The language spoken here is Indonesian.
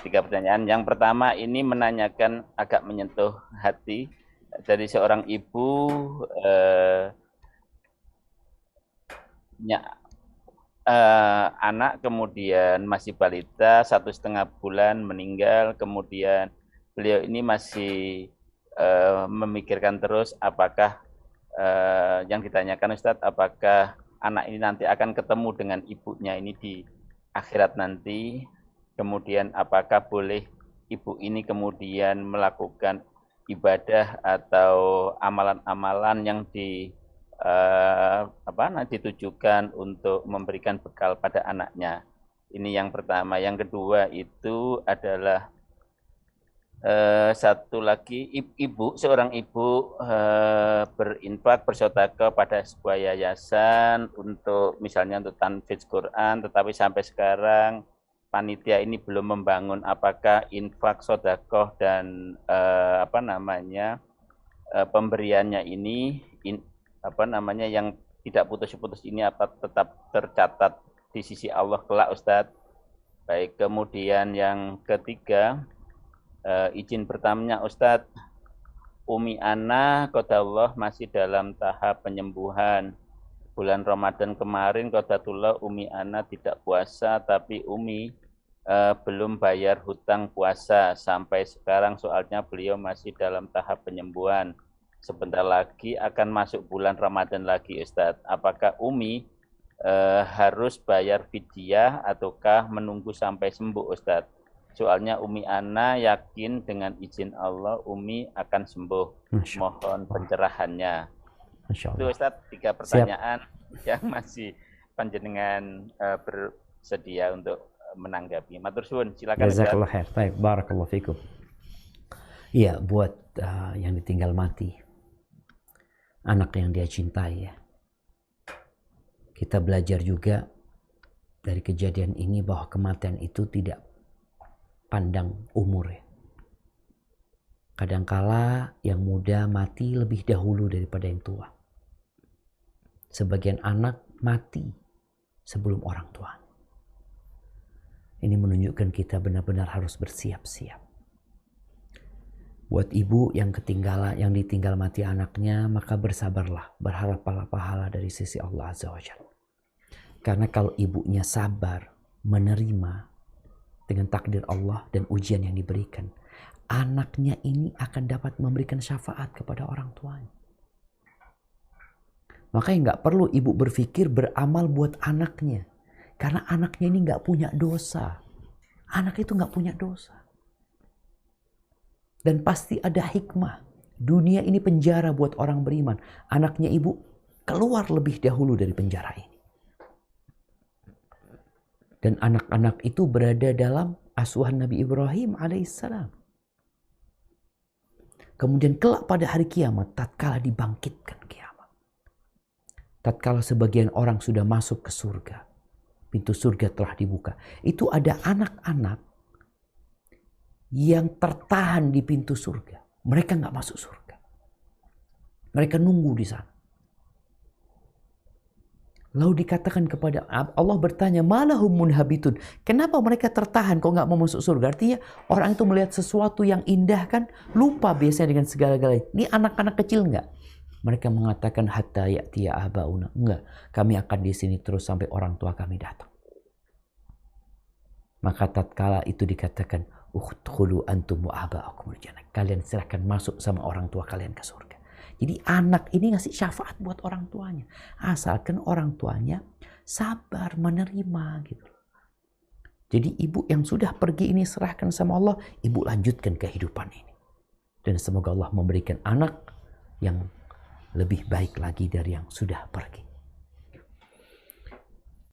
3 pertanyaan. Yang pertama ini menanyakan agak menyentuh hati dari seorang ibu anak kemudian masih balita 1,5 bulan meninggal, kemudian beliau ini masih memikirkan terus apakah yang ditanyakan Ustadz, apakah anak ini nanti akan ketemu dengan ibunya ini di akhirat nanti, kemudian apakah boleh ibu ini kemudian melakukan ibadah atau amalan-amalan yang ditujukan untuk memberikan bekal pada anaknya. Ini yang pertama. Yang kedua itu adalah satu lagi, seorang ibu berinfak, bersedekah pada sebuah yayasan untuk misalnya untuk tahfiz Quran, tetapi sampai sekarang panitia ini belum membangun. Apakah infak, sedekah dan pemberiannya ini yang tidak putus-putus ini apa tetap tercatat di sisi Allah kelak, Ustadz? Baik, kemudian yang ketiga, izin pertamanya Ustadz, Umi Ana qadarullah masih dalam tahap penyembuhan. Bulan Ramadan kemarin qadarullah Umi Ana tidak puasa, tapi Umi belum bayar hutang puasa sampai sekarang, soalnya beliau masih dalam tahap penyembuhan. Sebentar lagi akan masuk bulan Ramadan lagi, Ustadz. Apakah Umi harus bayar fidyah ataukah menunggu sampai sembuh, Ustadz? Soalnya Umi Ana yakin dengan izin Allah Umi akan sembuh. Mohon pencerahannya. Itu Ustadz 3 pertanyaan. Siap. Yang masih panjenengan bersedia untuk menanggapi. Matur suwun, silakan. Jazakallah khair. Baik, barakallahu fikum. Iya, buat yang ditinggal mati, anak yang dia cintai ya. Kita belajar juga dari kejadian ini bahwa kematian itu tidak pandang umur ya. Kadangkala yang muda mati lebih dahulu daripada yang tua. Sebagian anak mati sebelum orang tua. Ini menunjukkan kita benar-benar harus bersiap-siap. Buat ibu yang ditinggal mati anaknya, maka bersabarlah, berharap pahala dari sisi Allah Azza wa Jalla. Karena kalau ibunya sabar, menerima dengan takdir Allah dan ujian yang diberikan, anaknya ini akan dapat memberikan syafaat kepada orang tuanya. Makanya nggak perlu ibu berpikir beramal buat anaknya, karena anaknya ini nggak punya dosa. Anak itu nggak punya dosa, dan pasti ada hikmah. Dunia ini penjara buat orang beriman. Anaknya ibu keluar lebih dahulu dari penjara ini. Dan anak-anak itu berada dalam asuhan Nabi Ibrahim alaihissalam. Kemudian kelak pada hari kiamat, tatkala dibangkitkan kiamat, tatkala sebagian orang sudah masuk ke surga, pintu surga telah dibuka, itu ada anak-anak yang tertahan di pintu surga. Mereka nggak masuk surga. Mereka nunggu di sana. Lalu dikatakan kepada Allah, bertanya, malahum munhabitun, kenapa mereka tertahan kok nggak mau masuk surga? Artinya orang itu melihat sesuatu yang indah kan, lupa biasanya dengan segala-galanya. Ini anak-anak kecil nggak? Mereka mengatakan hatta ya'tiya abauna, enggak, kami akan di sini terus sampai orang tua kami datang. Maka tatkala itu dikatakan udkhulu antum wa aba'akumul jannah, kalian silahkan masuk sama orang tua kalian ke surga. Jadi anak ini ngasih syafaat buat orang tuanya. Asalkan orang tuanya sabar menerima gitu. Jadi ibu yang sudah pergi ini serahkan sama Allah. Ibu lanjutkan kehidupan ini. Dan semoga Allah memberikan anak yang lebih baik lagi dari yang sudah pergi.